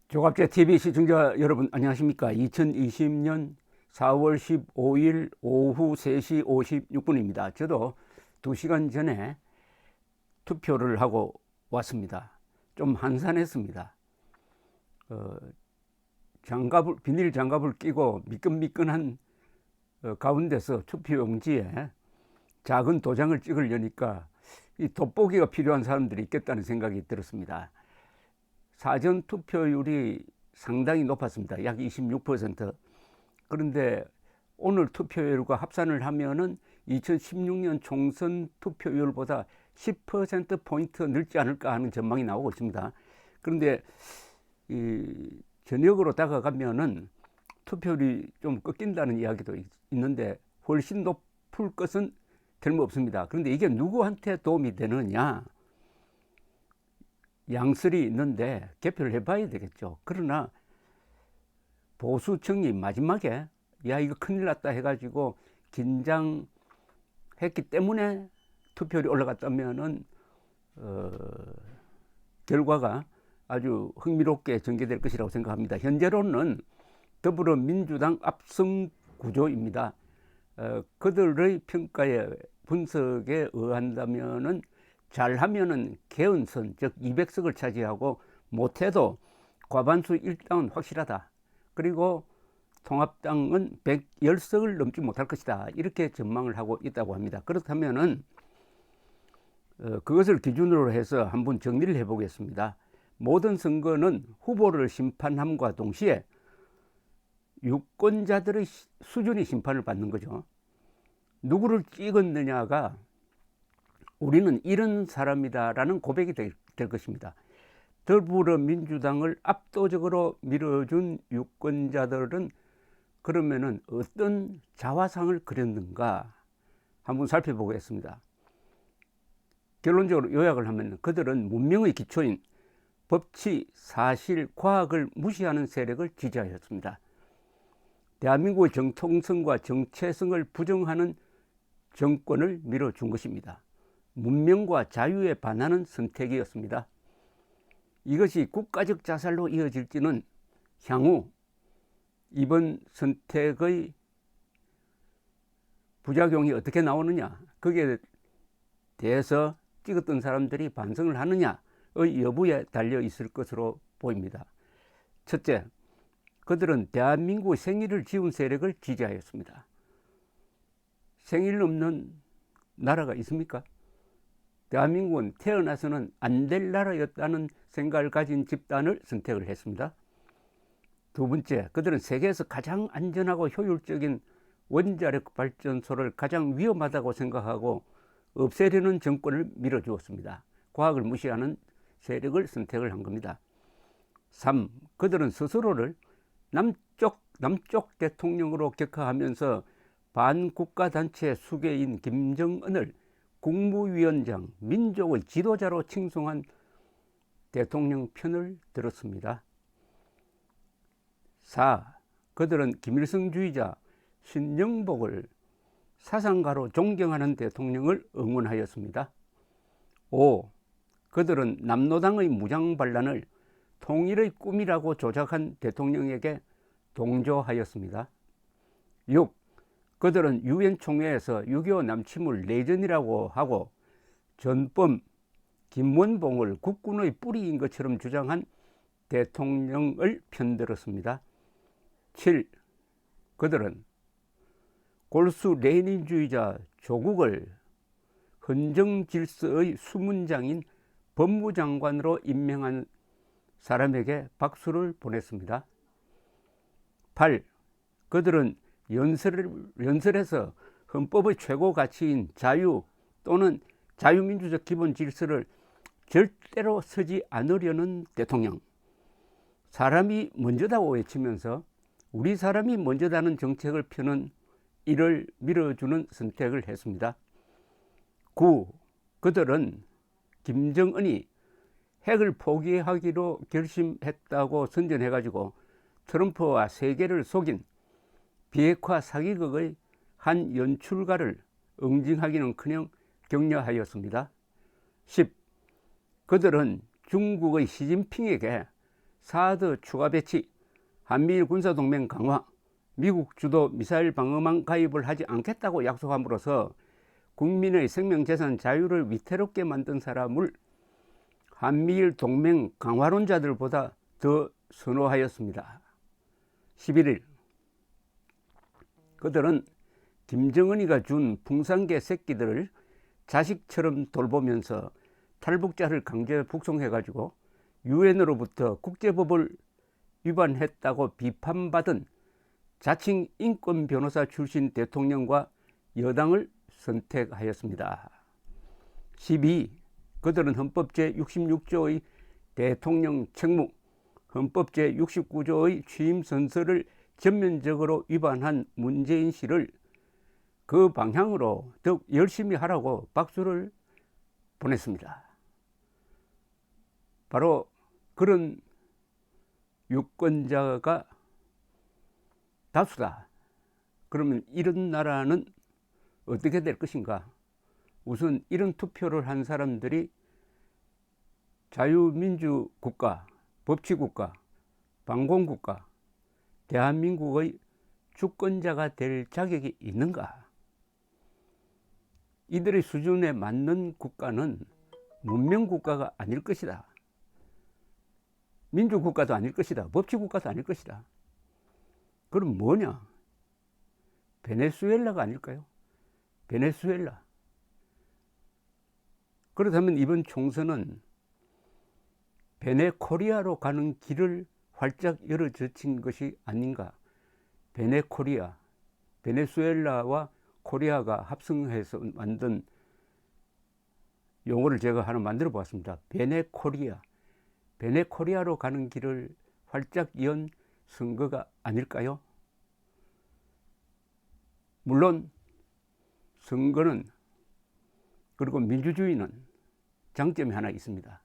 조갑제 TV 시청자 여러분 안녕하십니까? 2020년 4월 15일 오후 3시 56분입니다. 저도 2시간 전에 투표를 하고 왔습니다. 좀 한산했습니다. 비닐 장갑을 끼고 미끈미끈한 가운데서 투표용지에 작은 도장을 찍으려니까 이 돋보기가 필요한 사람들이 있겠다는 생각이 들었습니다. 사전 투표율이 상당히 높았습니다. 약 26%. 그런데 오늘 투표율과 합산을 하면은 2016년 총선 투표율보다 10%포인트 늘지 않을까 하는 전망이 나오고 있습니다. 그런데 저녁으로 다가가면은 투표율이 좀 꺾인다는 이야기도 있는데 훨씬 높을 것은 틀림없습니다. 그런데 이게 누구한테 도움이 되느냐? 양설이 있는데 개표를 해봐야 되겠죠. 그러나 보수층이 마지막에 야 이거 큰일 났다 해가지고 긴장했기 때문에 투표율이 올라갔다면은 결과가 아주 흥미롭게 전개될 것이라고 생각합니다. 현재로는 더불어민주당 압승 구조입니다. 그들의 평가에 분석에 의한다면은 잘하면은 개헌선 즉 200석을 차지하고 못해도 과반수 일당은 확실하다. 그리고 통합당은 110석을 넘지 못할 것이다. 이렇게 전망을 하고 있다고 합니다. 그렇다면은 그것을 기준으로 해서 한번 정리를 해보겠습니다. 모든 선거는 후보를 심판함과 동시에 유권자들의 수준이 심판을 받는 거죠. 누구를 찍었느냐가 우리는 이런 사람이다라는 고백이 될 것입니다. 더불어민주당을 압도적으로 밀어준 유권자들은 그러면은 어떤 자화상을 그렸는가 한번 살펴보겠습니다. 결론적으로 요약을 하면 그들은 문명의 기초인 법치, 사실, 과학을 무시하는 세력을 지지하였습니다. 대한민국의 정통성과 정체성을 부정하는 정권을 밀어준 것입니다. 문명과 자유에 반하는 선택이었습니다. 이것이 국가적 자살로 이어질지는 향후 이번 선택의 부작용이 어떻게 나오느냐, 거기에 대해서 찍었던 사람들이 반성을 하느냐의 여부에 달려 있을 것으로 보입니다. 첫째, 그들은 대한민국의 생일을 지운 세력을 지지하였습니다. 생일 없는 나라가 있습니까? 대한민국은 태어나서는 안 될 나라였다는 생각을 가진 집단을 선택을 했습니다. 두 번째, 그들은 세계에서 가장 안전하고 효율적인 원자력 발전소를 가장 위험하다고 생각하고 없애려는 정권을 밀어주었습니다. 과학을 무시하는 세력을 선택을 한 겁니다. 3. 그들은 스스로를 남쪽 대통령으로 격하하면서 반국가단체 수괴인 김정은을 국무위원장, 민족의 지도자로 칭송한 대통령 편을 들었습니다. 4. 그들은 김일성주의자 신영복을 사상가로 존경하는 대통령을 응원하였습니다. 5. 그들은 남로당의 무장반란을 통일의 꿈이라고 조작한 대통령에게 동조하였습니다. 6. 그들은 유엔 총회에서 6.25 남침을 내전이라고 하고 전범 김원봉을 국군의 뿌리인 것처럼 주장한 대통령을 편들었습니다. 7. 그들은 골수 레닌주의자 조국을 헌정질서의 수문장인 법무장관으로 임명한 사람에게 박수를 보냈습니다. 8. 그들은 연설에서 헌법의 최고 가치인 자유 또는 자유민주적 기본 질서를 절대로 서지 않으려는 대통령, 사람이 먼저다고 외치면서 우리 사람이 먼저다는 정책을 펴는 이를 밀어주는 선택을 했습니다. 9. 그들은 김정은이 핵을 포기하기로 결심했다고 선전해가지고 트럼프와 세계를 속인 비핵화 사기극의 한 연출가를 응징하기는커녕 격려하였습니다. 10. 그들은 중국의 시진핑에게 사드 추가 배치, 한미일 군사동맹 강화, 미국 주도 미사일 방어망 가입을 하지 않겠다고 약속함으로써 국민의 생명재산 자유를 위태롭게 만든 사람을 한미일 동맹 강화론자들보다 더 선호하였습니다. 11일 그들은 김정은이가 준 풍산개 새끼들을 자식처럼 돌보면서 탈북자를 강제 북송해가지고 유엔으로부터 국제법을 위반했다고 비판받은 자칭 인권 변호사 출신 대통령과 여당을 선택하였습니다. 12. 그들은 헌법 제66조의 대통령 책무, 헌법 제69조의 취임 선서를 전면적으로 위반한 문재인 씨를 그 방향으로 더욱 열심히 하라고 박수를 보냈습니다. 바로 그런 유권자가 다수다. 그러면 이런 나라는 어떻게 될 것인가? 우선 이런 투표를 한 사람들이 자유민주국가, 법치국가, 방공국가, 대한민국의 주권자가 될 자격이 있는가? 이들의 수준에 맞는 국가는 문명국가가 아닐 것이다. 민주국가도 아닐 것이다. 법치국가도 아닐 것이다. 그럼 뭐냐? 베네수엘라가 아닐까요? 베네수엘라. 그렇다면 이번 총선은 베네코리아로 가는 길을 활짝 열어젖힌 것이 아닌가? 베네코리아, 베네수엘라와 코리아가 합성해서 만든 용어를 제가 하나 만들어 보았습니다. 베네코리아, 베네코리아로 가는 길을 활짝 연 선거가 아닐까요? 물론 선거는 그리고 민주주의는 장점이 하나 있습니다.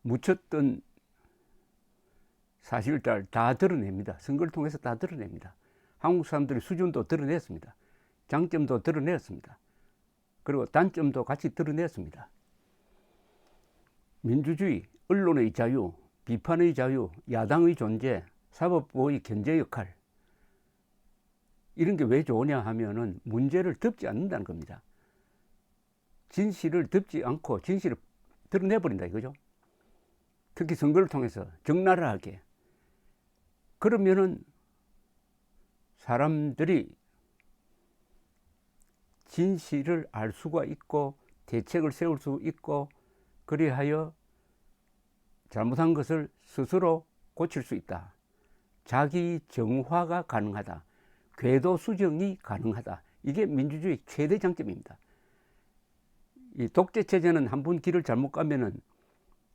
묻혔던 사실을 다 드러냅니다. 선거를 통해서 다 드러냅니다. 한국 사람들의 수준도 드러냈습니다. 장점도 드러냈습니다. 그리고 단점도 같이 드러냈습니다. 민주주의, 언론의 자유, 비판의 자유, 야당의 존재, 사법부의 견제 역할, 이런 게 왜 좋으냐 하면은 문제를 덮지 않는다는 겁니다. 진실을 덮지 않고 진실을 드러내버린다 이거죠. 특히 선거를 통해서 적나라하게. 그러면은 사람들이 진실을 알 수가 있고 대책을 세울 수 있고 그리하여 잘못한 것을 스스로 고칠 수 있다. 자기 정화가 가능하다. 궤도 수정이 가능하다. 이게 민주주의 최대 장점입니다. 이 독재 체제는 한 번 길을 잘못 가면은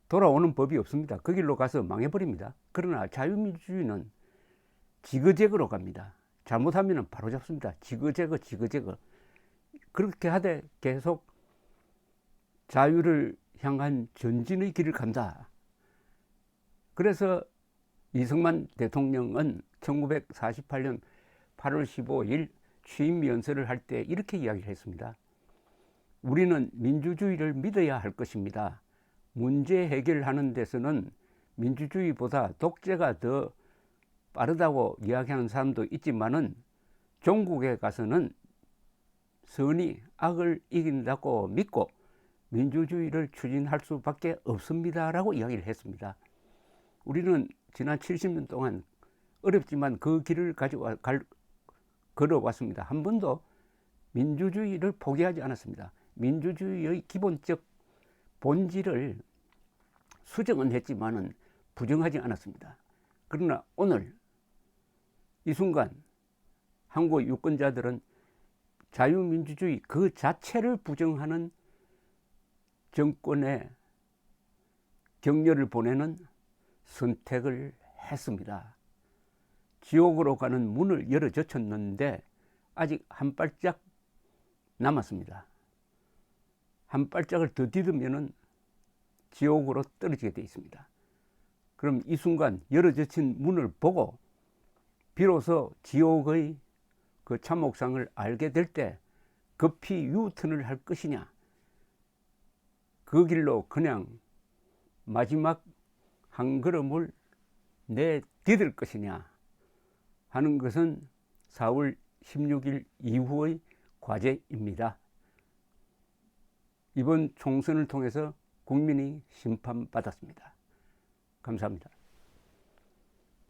돌아오는 법이 없습니다. 그 길로 가서 망해버립니다. 그러나 자유민주주의는 지그재그로 갑니다. 잘못하면 바로 잡습니다. 지그재그 지그재그. 그렇게 하되 계속 자유를 향한 전진의 길을 간다. 그래서 이승만 대통령은 1948년 8월 15일 취임 연설을 할 때 이렇게 이야기를 했습니다. 우리는 민주주의를 믿어야 할 것입니다. 문제 해결하는 데서는 민주주의보다 독재가 더 빠르다고 이야기하는 사람도 있지만은 종국에 가서는 선이 악을 이긴다고 믿고 민주주의를 추진할 수밖에 없습니다라고 이야기를 했습니다. 우리는 지난 70년 동안 어렵지만 그 길을 걸어왔습니다. 한 번도 민주주의를 포기하지 않았습니다. 민주주의의 기본적 본질을 수정은 했지만은 부정하지 않았습니다. 그러나 오늘 이 순간 한국의 유권자들은 자유민주주의 그 자체를 부정하는 정권에 격려를 보내는 선택을 했습니다. 지옥으로 가는 문을 열어젖혔는데 아직 한 발짝 남았습니다. 한 발짝을 더 디디면은 지옥으로 떨어지게 되어 있습니다. 그럼 이 순간 열어젖힌 문을 보고 비로소 지옥의 그 참혹상을 알게 될 때 급히 유턴을 할 것이냐, 그 길로 그냥 마지막 한 걸음을 내디딜 것이냐 하는 것은 4월 16일 이후의 과제입니다. 이번 총선을 통해서 국민이 심판받았습니다. 감사합니다.